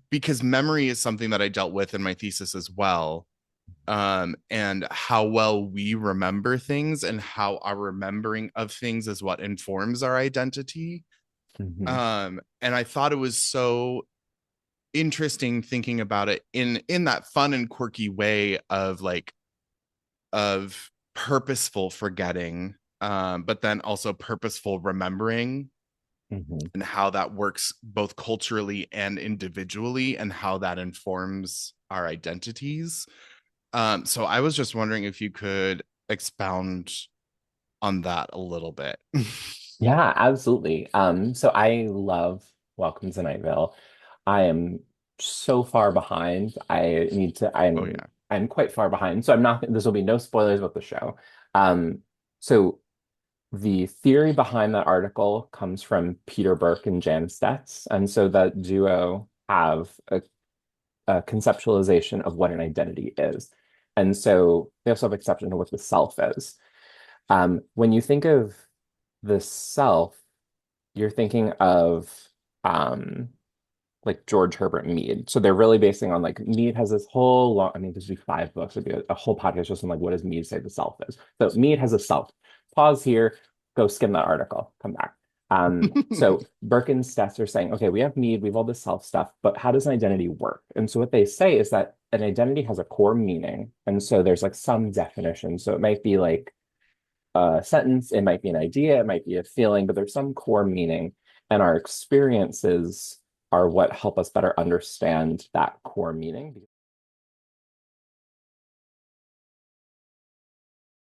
because memory is something that I dealt with in my thesis as well. And how well we remember things and how our remembering of things is what informs our identity. Hmm. And I thought it was so interesting thinking about it in that fun and quirky way of like of purposeful forgetting, but then also purposeful remembering, Hmm. and how that works both culturally and individually, and how that informs our identities. So I was just wondering if you could expound on that a little bit. Yeah, absolutely. So I love Welcome to Night Vale. I am so far behind. Oh yeah. I'm quite far behind. So I'm not, this will be no spoilers about the show. Um, so the theory behind that article comes from Peter Burke and Jan Stetz. And so that duo have a conceptualization of what an identity is. And so they also have exception to what the self is. When you think of the self, you're thinking of um, like George Herbert Mead. So they're really basing on like Mead has this whole long, I mean, this would be 5 books, it'd be a whole podcast just on like what does Mead say the self is. So Mead has a self. Pause here, go skim that article, come back. So Burke and Stess are saying, okay, we have Mead, we have all this self stuff, but how does an identity work? And so what they say is that an identity has a core meaning. And so there's like some definition. So it might be like a sentence, it might be an idea, it might be a feeling, but there's some core meaning. And our experiences are what help us better understand that core meaning.